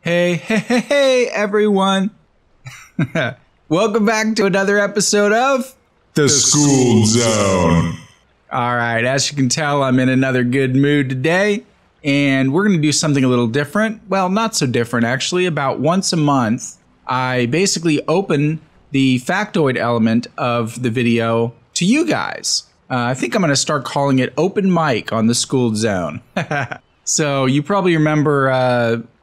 Hey, everyone. Welcome back to another episode of The Skooled Zone. All right, as you can tell, I'm in another good mood today, and we're going to do something a little different. Well, not so different, actually. About once a month, I basically open the factoid element of the video to you guys. I think I'm going to start calling it Open Mic on the Skooled Zone. So you probably remember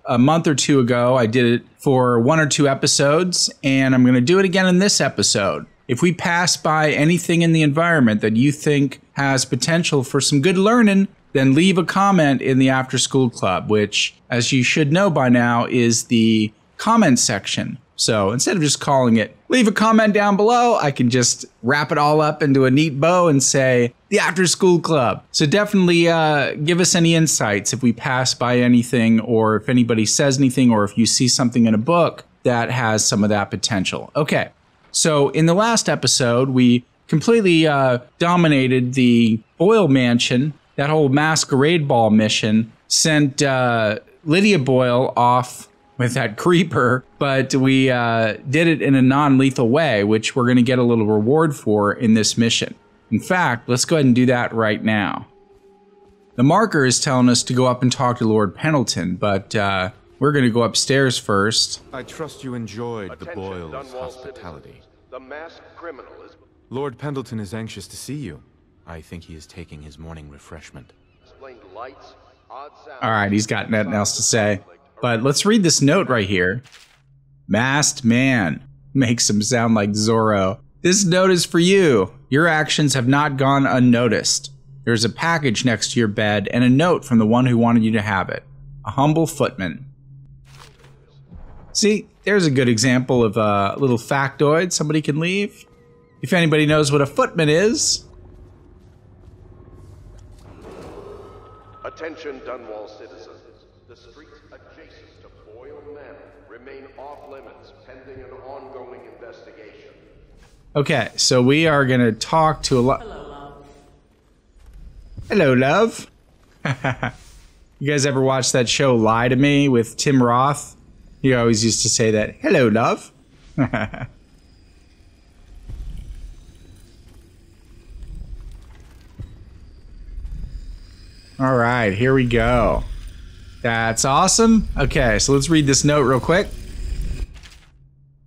a month or two ago, I did it for 1 or 2 episodes, and I'm going to do it again in this episode. If we pass by anything in the environment that you think has potential for some good learning, then leave a comment in the After School Club, which, as you should know by now, is the comment section. So instead of just calling it, leave a comment down below, I can just wrap it all up into a neat bow and say, the After School Club. So definitely give us any insights if we pass by anything, or if anybody says anything, or if you see something in a book that has some of that potential. Okay, so in the last episode, we completely dominated the Boyle Mansion. That whole masquerade ball mission sent Lydia Boyle off with that creeper, but we did it in a non-lethal way, which we're going to get a little reward for in this mission. In fact, let's go ahead and do that right now. The marker is telling us to go up and talk to Lord Pendleton, but we're going to go upstairs first. I trust you enjoyed the Boyles' hospitality. The masked criminal is... Lord Pendleton is anxious to see you. I think he is taking his morning refreshment. All right, he's got nothing else to say. But let's read this note right here. Masked man. Makes him sound like Zorro. This note is for you. Your actions have not gone unnoticed. There's a package next to your bed and a note from the one who wanted you to have it. A humble footman. See, there's a good example of a little factoid somebody can leave. If anybody knows what a footman is. Attention Dunwall citizens. The streets adjacent to Boyle Manor remain off limits pending an ongoing investigation. Okay, so we are going to talk to a lot. Hello, love. You guys ever watch that show Lie to Me with Tim Roth? He always used to say that. Hello, love. All right, here we go. That's awesome. Okay, so let's read this note real quick.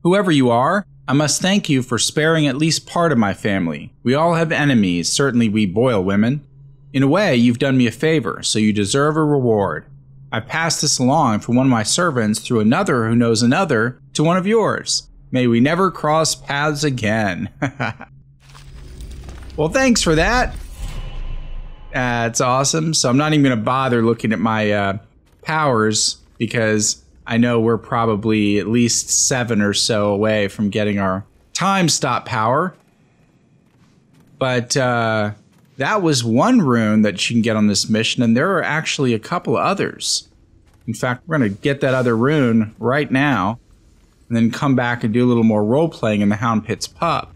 Whoever you are, I must thank you for sparing at least part of my family. We all have enemies, certainly we Boyle women. In a way, you've done me a favor, so you deserve a reward. I passed this along from one of my servants through another who knows another to one of yours. May we never cross paths again. Well, thanks for that. That's awesome. So I'm not even going to bother looking at my powers, because I know we're probably at least 7 or so away from getting our time stop power. But that was one rune that you can get on this mission, and there are actually a couple others. In fact, we're going to get that other rune right now, and then come back and do a little more role-playing in the Hound Pit's pub.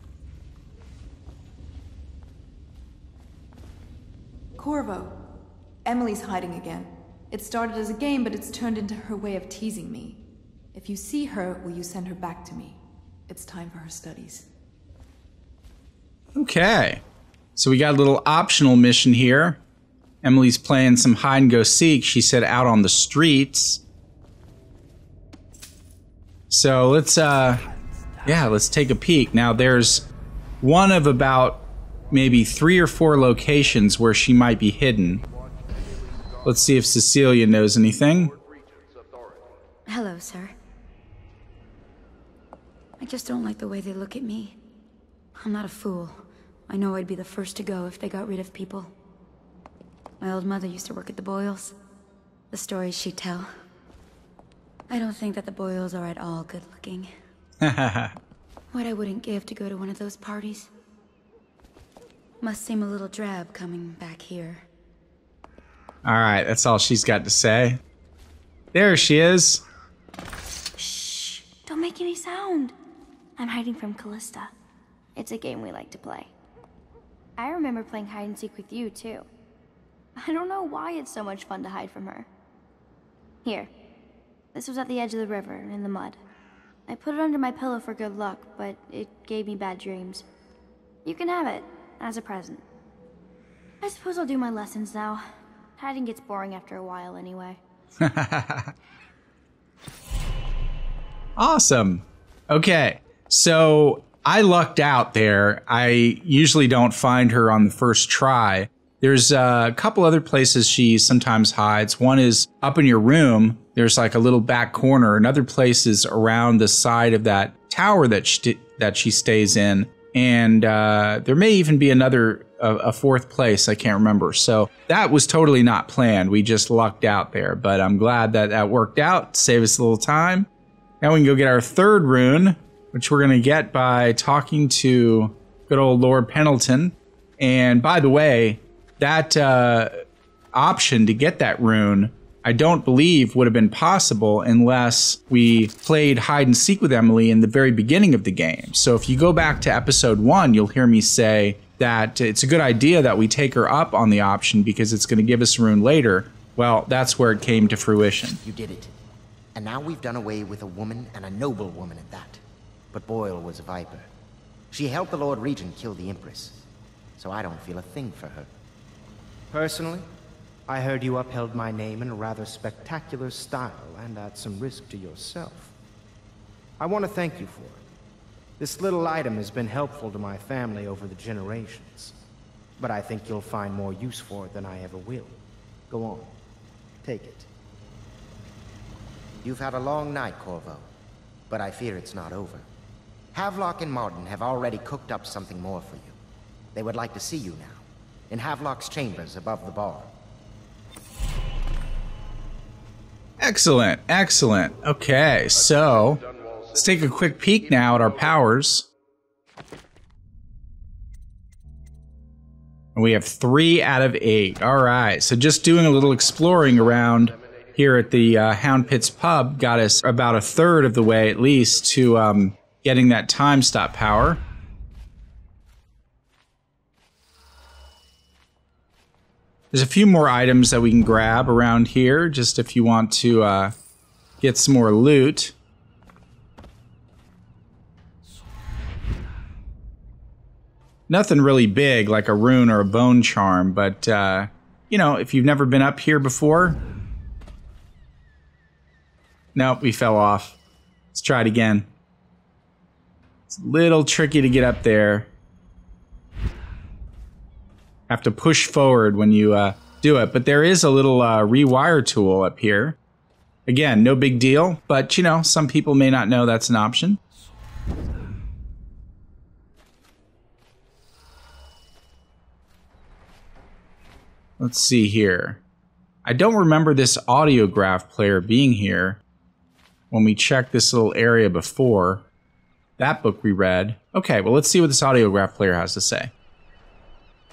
Corvo, Emily's hiding again. It started as a game, but it's turned into her way of teasing me. If you see her, will you send her back to me? It's time for her studies. Okay. So we got a little optional mission here. Emily's playing some hide and go seek. She said out on the streets. So let's let's take a peek. Now there's one of about maybe 3 or 4 locations where she might be hidden. Let's see if Cecilia knows anything. Hello, sir. I just don't like the way they look at me. I'm not a fool. I know I'd be the first to go if they got rid of people. My old mother used to work at the Boyles. The stories she'd tell. I don't think that the Boyles are at all good looking. What I wouldn't give to go to one of those parties. Must seem a little drab coming back here. All right, that's all she's got to say. There she is. Shh, don't make any sound. I'm hiding from Callista. It's a game we like to play. I remember playing hide and seek with you, too. I don't know why it's so much fun to hide from her. Here, This was at the edge of the river, in the mud. I put it under my pillow for good luck, but it gave me bad dreams. You can have it, as a present. I suppose I'll do my lessons now. Hiding gets boring after a while anyway. Awesome. Okay, so I lucked out there. I usually don't find her on the first try. There's a couple other places she sometimes hides. One is up in your room. There's like a little back corner. Another place is around the side of that tower that she stays in. And there may even be a fourth place. I can't remember. So that was totally not planned. We just lucked out there. But I'm glad that that worked out. Save us a little time. Now we can go get our third rune, which we're going to get by talking to good old Lord Pendleton. And by the way, that option to get that rune, I don't believe would have been possible unless we played hide and seek with Emily in the very beginning of the game. So if you go back to episode 1, you'll hear me say that it's a good idea that we take her up on the option because it's going to give us a rune later. Well, that's where it came to fruition. You did it. And now we've done away with a woman, and a noble woman at that. But Boyle was a viper. She helped the Lord Regent kill the Empress. So I don't feel a thing for her. Personally, I heard you upheld my name in a rather spectacular style and at some risk to yourself. I want to thank you for it. This little item has been helpful to my family over the generations, but I think you'll find more use for it than I ever will. Go on. Take it. You've had a long night, Corvo, but I fear it's not over. Havelock and Martin have already cooked up something more for you. They would like to see you now, in Havelock's chambers above the bar. Excellent, excellent. Okay, so let's take a quick peek now at our powers. And we have 3 out of 8. All right, so just doing a little exploring around here at the Hound Pits pub got us about 1/3 of the way, at least, to getting that time stop power. There's a few more items that we can grab around here, just if you want to get some more loot. Nothing really big like a rune or a bone charm, but you know, if you've never been up here before. Nope, we fell off. Let's try it again. It's a little tricky to get up there. Have to push forward when you do it, but there is a little rewire tool up here. Again, no big deal, but you know, some people may not know that's an option. Let's see here. I don't remember this audiograph player being here when we checked this little area before. That book we read. Okay, well, let's see what this audiograph player has to say.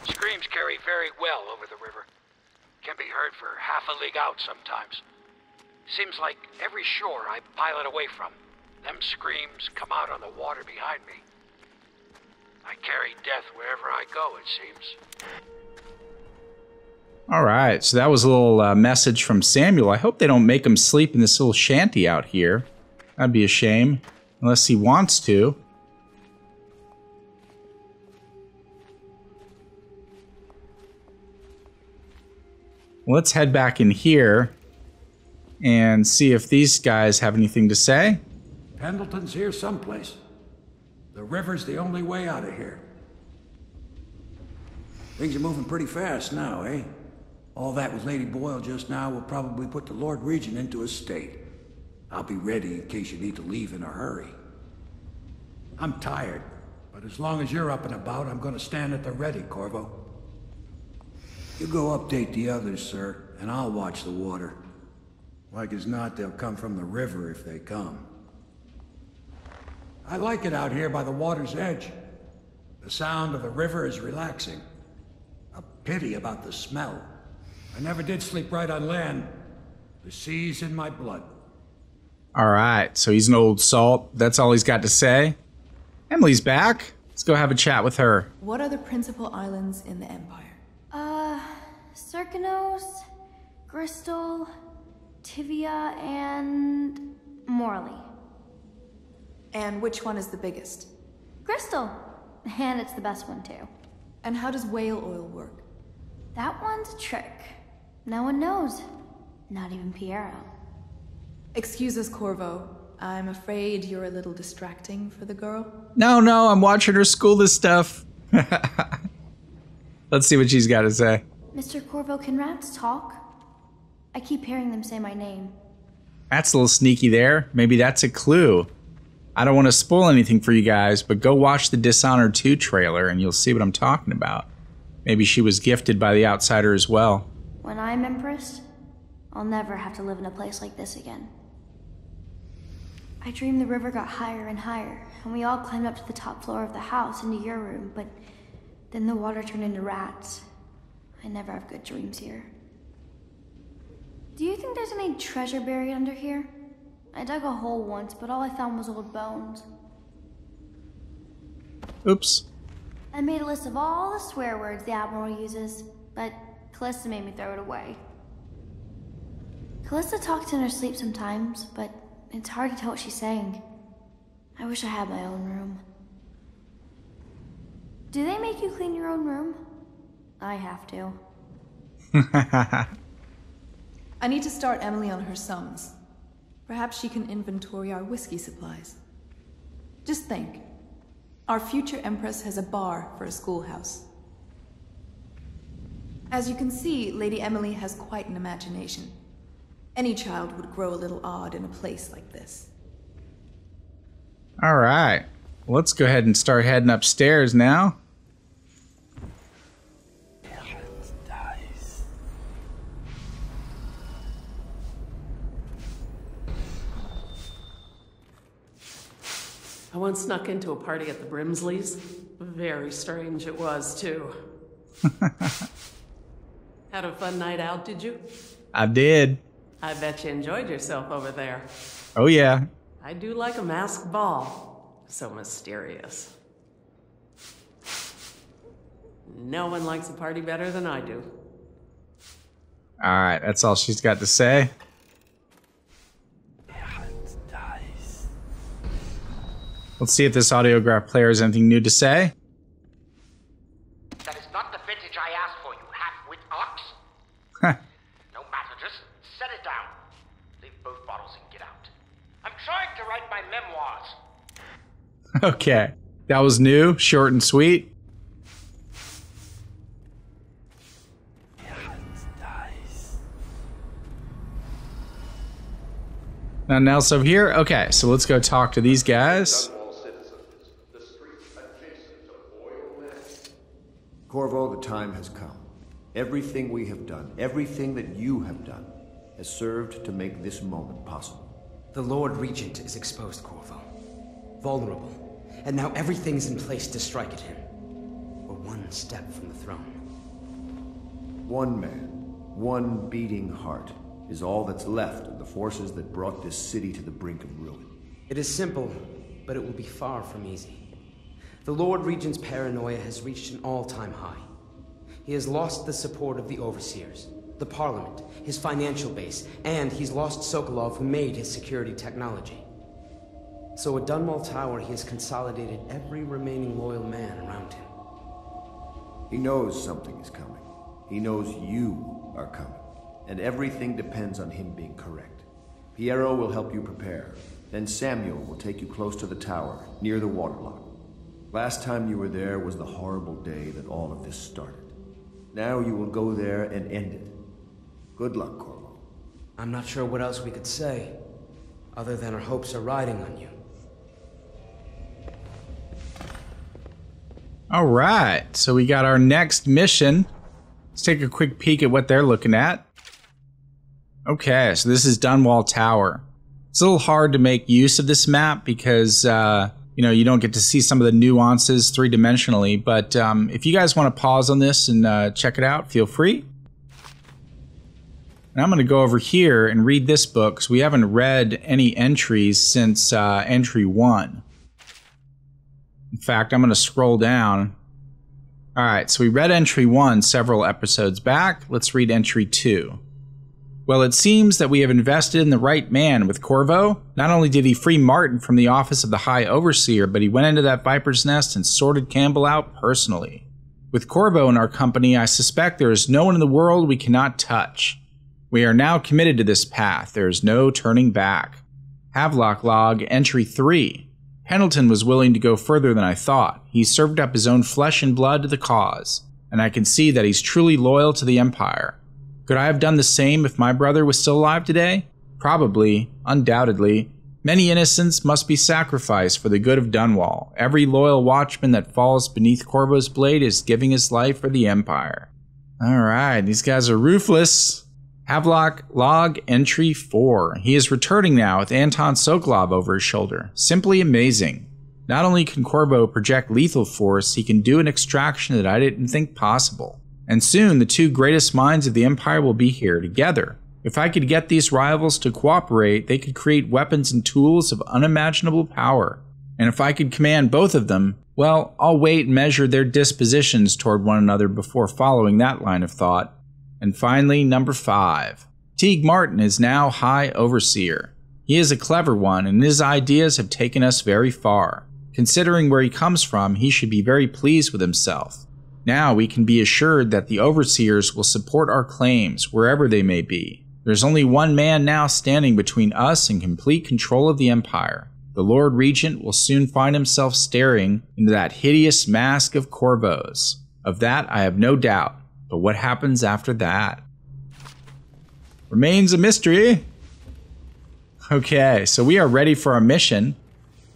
Screams carry very well over the river. Can be heard for half a league out sometimes. Seems like every shore I pilot away from, them screams come out on the water behind me. I carry death wherever I go, it seems. All right, so that was a little message from Samuel. I hope they don't make him sleep in this little shanty out here. That'd be a shame, unless he wants to. Let's head back in here and see if these guys have anything to say. Pendleton's here someplace. The river's the only way out of here. Things are moving pretty fast now, eh? All that with Lady Boyle just now will probably put the Lord Regent into a state. I'll be ready in case you need to leave in a hurry. I'm tired, but as long as you're up and about, I'm gonna stand at the ready, Corvo. You go update the others, sir, and I'll watch the water. Like as not, they'll come from the river if they come. I like it out here by the water's edge. The sound of the river is relaxing. A pity about the smell. I never did sleep right on land. The sea's in my blood. All right, so he's an old salt. That's all he's got to say. Emily's back. Let's go have a chat with her. What are the principal islands in the Empire? Circanos, Crystal, Tivia, and Marley. And which one is the biggest? Crystal. And it's the best one, too. And how does whale oil work? That one's a trick. No one knows. Not even Piero. Excuse us, Corvo. I'm afraid you're a little distracting for the girl. No, I'm watching her school this stuff. Let's see what she's got to say. Mr. Corvo, can rats talk? I keep hearing them say my name. That's a little sneaky there. Maybe that's a clue. I don't want to spoil anything for you guys, but go watch the Dishonored 2 trailer and you'll see what I'm talking about. Maybe she was gifted by the Outsider as well. When I'm Empress, I'll never have to live in a place like this again. I dreamed the river got higher and higher, and we all climbed up to the top floor of the house into your room, but then the water turned into rats. I never have good dreams here. Do you think there's any treasure buried under here? I dug a hole once, but all I found was old bones. Oops. I made a list of all the swear words the Admiral uses, but Callista made me throw it away. Callista talks in her sleep sometimes, but it's hard to tell what she's saying. I wish I had my own room. Do they make you clean your own room? I have to. I need to start Emily on her sums. Perhaps she can inventory our whiskey supplies. Just think. Our future Empress has a bar for a schoolhouse. As you can see, Lady Emily has quite an imagination. Any child would grow a little odd in a place like this. All right. Let's go ahead and start heading upstairs now. I once snuck into a party at the Brimsleys. Very strange it was, too. Had a fun night out, did you? I did. I bet you enjoyed yourself over there. Oh, yeah. I do like a masked ball. So mysterious. No one likes a party better than I do. All right, that's all she's got to say. Let's see if this audiograph player has anything new to say. That is not the vintage I asked for, you half-wit ox. No matter, just set it down. Leave both bottles and get out. I'm trying to write my memoirs. Okay, that was new, short and sweet. Nothing else over here? Okay, so let's go talk to these guys. Corvo, the time has come. Everything we have done, everything that you have done, has served to make this moment possible. The Lord Regent is exposed, Corvo. Vulnerable. And now everything's in place to strike at him. We're one step from the throne. One man, one beating heart, is all that's left of the forces that brought this city to the brink of ruin. It is simple, but it will be far from easy. The Lord Regent's paranoia has reached an all-time high. He has lost the support of the Overseers, the Parliament, his financial base, and he's lost Sokolov, who made his security technology. So at Dunwall Tower, he has consolidated every remaining loyal man around him. He knows something is coming. He knows you are coming. And everything depends on him being correct. Piero will help you prepare. Then Samuel will take you close to the tower, near the waterlock. Last time you were there was the horrible day that all of this started. Now you will go there and end it. Good luck, Corvo. I'm not sure what else we could say, other than our hopes are riding on you. All right, so we got our next mission. Let's take a quick peek at what they're looking at. Okay, so this is Dunwall Tower. It's a little hard to make use of this map because, you don't get to see some of the nuances three-dimensionally. But if you guys want to pause on this and check it out, feel free. And I'm going to go over here and read this book because we haven't read any entries since entry 1. In fact, I'm going to scroll down. All right, so we read entry 1 several episodes back. Let's read entry 2. Well, it seems that we have invested in the right man with Corvo. Not only did he free Martin from the office of the High Overseer, but he went into that viper's nest and sorted Campbell out personally. With Corvo in our company, I suspect there is no one in the world we cannot touch. We are now committed to this path. There is no turning back. Havelock log entry 3. Pendleton was willing to go further than I thought. He served up his own flesh and blood to the cause, and I can see that he's truly loyal to the Empire. Could I have done the same if my brother was still alive today? Probably, undoubtedly. Many innocents must be sacrificed for the good of Dunwall. Every loyal watchman that falls beneath Corvo's blade is giving his life for the Empire. Alright, these guys are ruthless. Havelock log entry 4. He is returning now with Anton Sokolov over his shoulder. Simply amazing. Not only can Corvo project lethal force, he can do an extraction that I didn't think possible. And soon, the two greatest minds of the Empire will be here together. If I could get these rivals to cooperate, they could create weapons and tools of unimaginable power. And if I could command both of them, well, I'll wait and measure their dispositions toward one another before following that line of thought. And finally, number 5. Teague Martin is now High Overseer. He is a clever one, and his ideas have taken us very far. Considering where he comes from, he should be very pleased with himself. Now we can be assured that the Overseers will support our claims wherever they may be. There's only one man now standing between us and complete control of the Empire. The Lord Regent will soon find himself staring into that hideous mask of Corvo's. Of that I have no doubt, but what happens after that remains a mystery. Okay, so we are ready for our mission.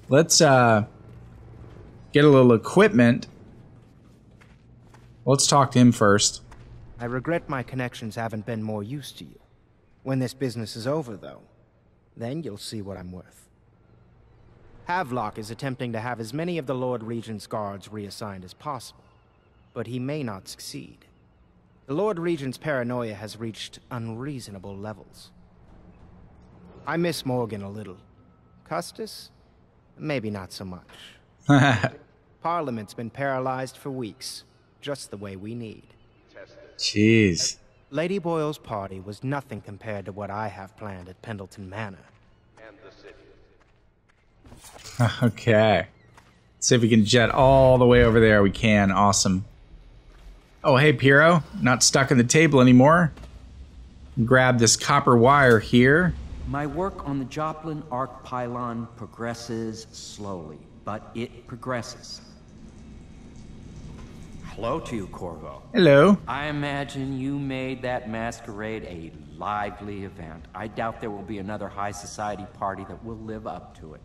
Let's get a little equipment. Let's talk to him first. I regret my connections haven't been more use to you. When this business is over, though, then you'll see what I'm worth. Havelock is attempting to have as many of the Lord Regent's guards reassigned as possible, but he may not succeed. The Lord Regent's paranoia has reached unreasonable levels. I miss Morgan a little. Custis? Maybe not so much. Parliament's been paralyzed for weeks. Just the way we need. Jeez. Lady Boyle's party was nothing compared to what I have planned at Pendleton Manor. And the city. Okay. Let's see if we can jet all the way over there. We can. Awesome. Oh, hey, Piero. Not stuck in the table anymore. Grab this copper wire here. My work on the Joplin Arc Pylon progresses slowly, but it progresses. Hello to you, Corvo. Hello. I imagine you made that masquerade a lively event. I doubt there will be another high society party that will live up to it.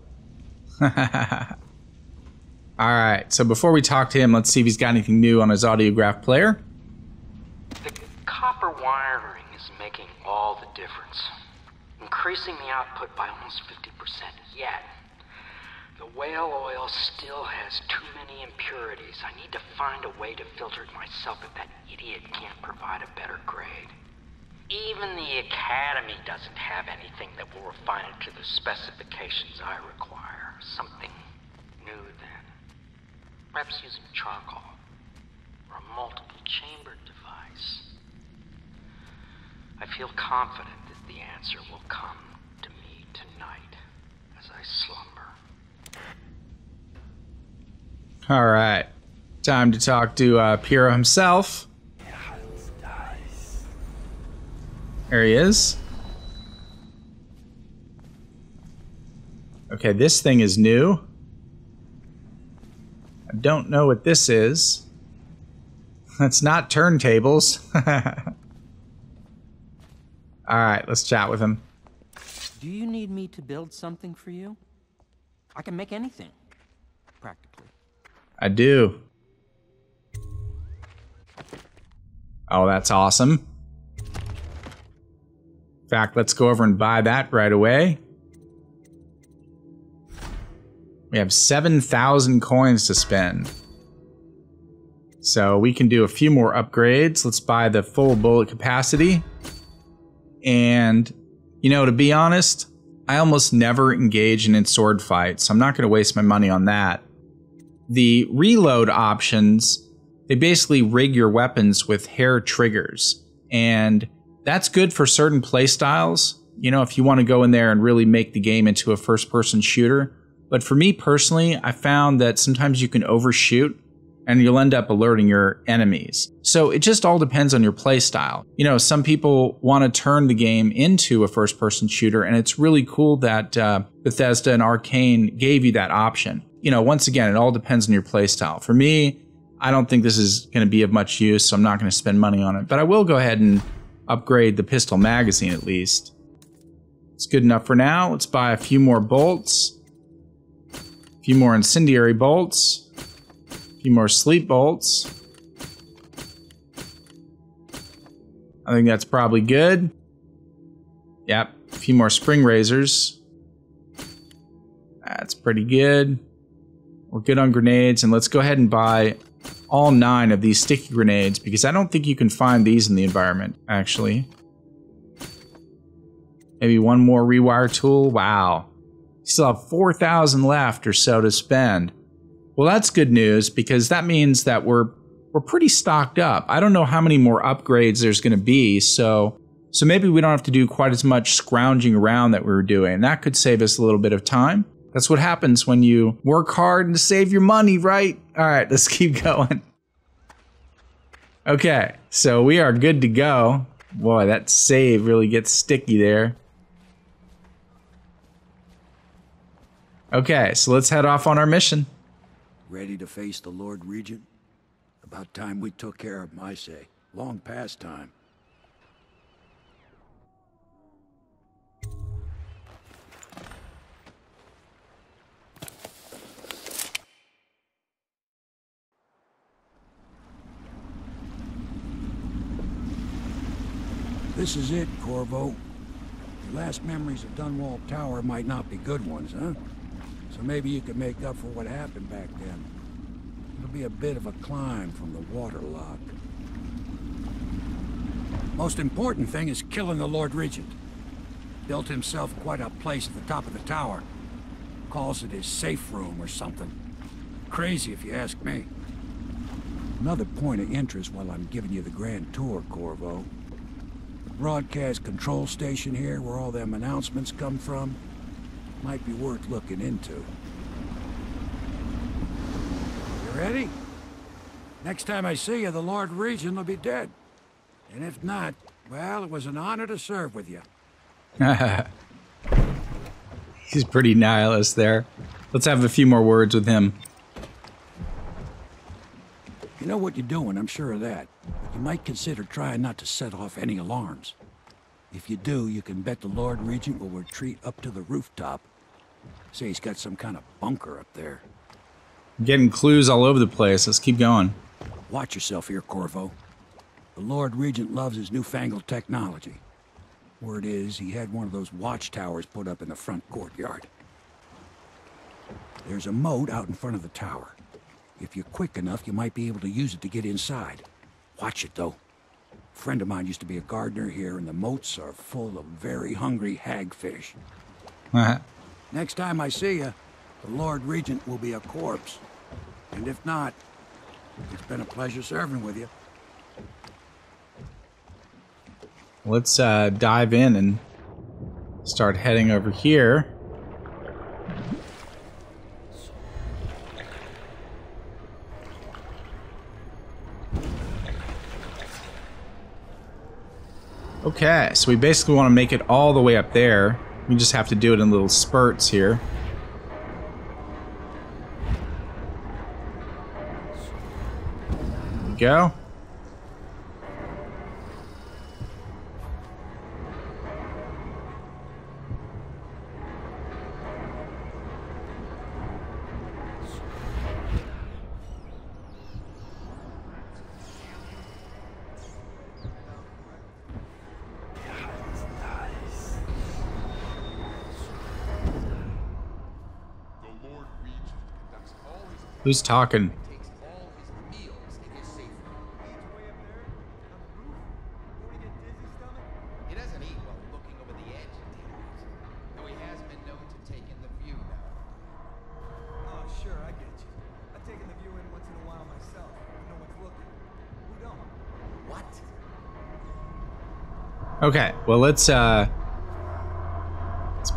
Alright, so before we talk to him, let's see if he's got anything new on his audiograph player. The copper wiring is making all the difference. Increasing the output by almost 50%. Yet, the whale oil still has too many impurities. I need to find a way to filter it myself if that idiot can't provide a better grade. Even the Academy doesn't have anything that will refine it to the specifications I require. Something new then. Perhaps using charcoal or a multiple chambered device. I feel confident that the answer will come to me tonight as I slumber. All right, time to talk to Piero himself. There he is. Okay, this thing is new. I don't know what this is. That's not turntables. All right, let's chat with him. Do you need me to build something for you? I can make anything, practically. I do. Oh, that's awesome. In fact, let's go over and buy that right away. We have 7,000 coins to spend. So we can do a few more upgrades. Let's buy the full bullet capacity. And, you know, to be honest, I almost never engage in sword fights, so I'm not going to waste my money on that. The reload options, they basically rig your weapons with hair triggers. And That's good for certain play styles, you know, if you want to go in there and really make the game into a first-person shooter. But for me personally, I found that sometimes you can overshoot and you'll end up alerting your enemies. So it just all depends on your play style. You know, some people want to turn the game into a first-person shooter, and it's really cool that Bethesda and Arcane gave you that option. You know, once again, it all depends on your play style. For me, I don't think this is going to be of much use, so I'm not going to spend money on it. But I will go ahead and upgrade the pistol magazine at least. It's good enough for now. Let's buy a few more bolts, a few more incendiary bolts, a few more sleep bolts. I think that's probably good. Yep, a few more spring razors. That's pretty good. We're good on grenades, and let's go ahead and buy all 9 of these sticky grenades, because I don't think you can find these in the environment, actually. Maybe one more rewire tool. Wow. You still have 4,000 left or so to spend. Well, that's good news, because that means that we're pretty stocked up. I don't know how many more upgrades there's going to be, so maybe we don't have to do quite as much scrounging around that we were doing. That could save us a little bit of time. That's what happens when you work hard and save your money, right? All right, let's keep going. Okay, so we are good to go. Boy, that save really gets sticky there. Okay, so let's head off on our mission. Ready to face the Lord Regent? About time we took care of him, I say. Long past time. This is it, Corvo. Your last memories of Dunwall Tower might not be good ones, huh? So maybe you could make up for what happened back then. It'll be a bit of a climb from the waterlock. Most important thing is killing the Lord Regent. Built himself quite a place at the top of the tower. Calls it his safe room or something. Crazy if you ask me. Another point of interest while I'm giving you the grand tour, Corvo. Broadcast control station here, where all them announcements come from, might be worth looking into. You ready? Next time I see you, the Lord Regent will be dead. And if not, well, it was an honor to serve with you. He's pretty nihilist there. Let's have a few more words with him. You know what you're doing, I'm sure of that. You might consider trying not to set off any alarms. If you do, you can bet the Lord Regent will retreat up to the rooftop. Say he's got some kind of bunker up there. I'm getting clues all over the place. Let's keep going. Watch yourself here, Corvo. The Lord Regent loves his newfangled technology. Word is, he had one of those watchtowers put up in the front courtyard. There's a moat out in front of the tower. If you're quick enough, you might be able to use it to get inside. Watch it, though. A friend of mine used to be a gardener here, and the moats are full of very hungry hagfish. Next time I see you, the Lord Regent will be a corpse. And if not, it's been a pleasure serving with you. Let's dive in and start heading over here. Okay, so we basically want to make it all the way up there. We just have to do it in little spurts here. There we go. Who's talking? He doesn't eat while looking over the edge, though he has been known to take in the view now. Oh, sure, I get you. I've taken the view in once in a while myself. No one's looking. Who don't? What? Okay, well let's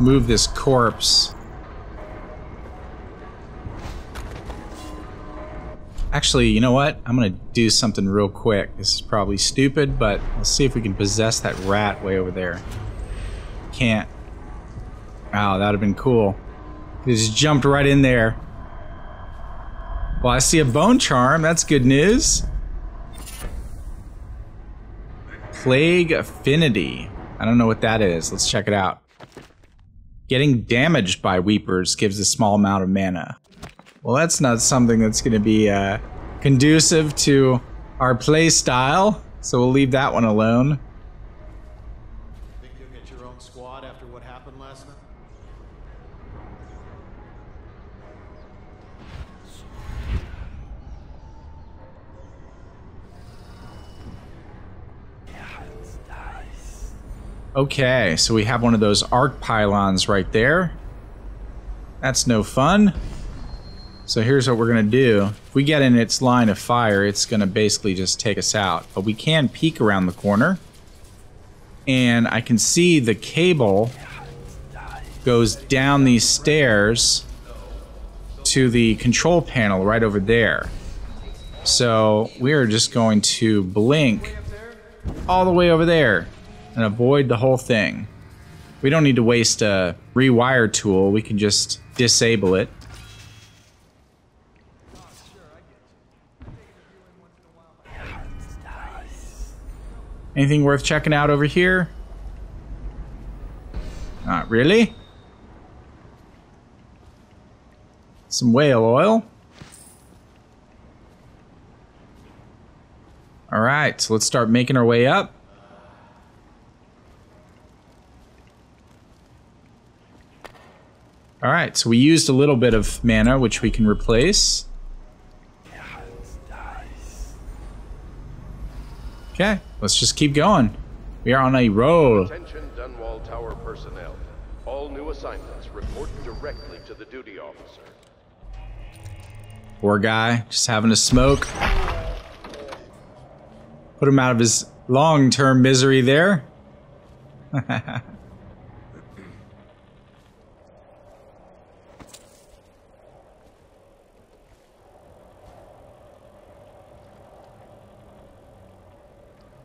move this corpse. Actually, you know what? I'm gonna do something real quick. This is probably stupid, but let's see if we can possess that rat way over there. Can't. Wow, that'd have been cool. He just jumped right in there. Well, I see a bone charm. That's good news. Plague Affinity. I don't know what that is. Let's check it out. Getting damaged by Weepers gives a small amount of mana. Well, that's not something that's going to be conducive to our play style, so we'll leave that one alone. Think you'll get your own squad after what happened last night? Okay, so we have one of those arc pylons right there. That's no fun. So here's what we're gonna do. If we get in its line of fire, it's gonna basically just take us out. But we can peek around the corner. And I can see the cable goes down these stairs to the control panel right over there. So we're just going to blink all the way over there and avoid the whole thing. We don't need to waste a rewire tool. We can just disable it. Anything worth checking out over here? Not really. Some whale oil. Alright, so let's start making our way up. Alright, so we used a little bit of mana, which we can replace. Okay, let's just keep going. We are on a roll. Attention Dunwall Tower personnel. All new assignments report directly to the duty officer. Poor guy, just having a smoke. Put him out of his long-term misery there.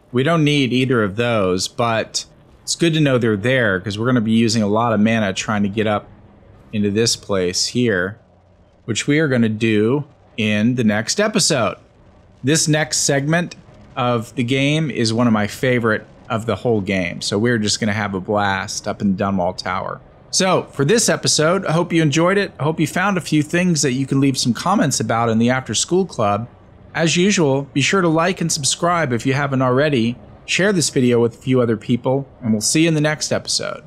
We don't need either of those, but it's good to know they're there because we're going to be using a lot of mana trying to get up into this place here, which we are going to do in the next episode. This next segment of the game is one of my favorite of the whole game, so we're just going to have a blast up in Dunwall Tower. So for this episode, I hope you enjoyed it. I hope you found a few things that you can leave some comments about in the After School Club. As usual, be sure to like and subscribe if you haven't already. Share this video with a few other people, and we'll see you in the next episode.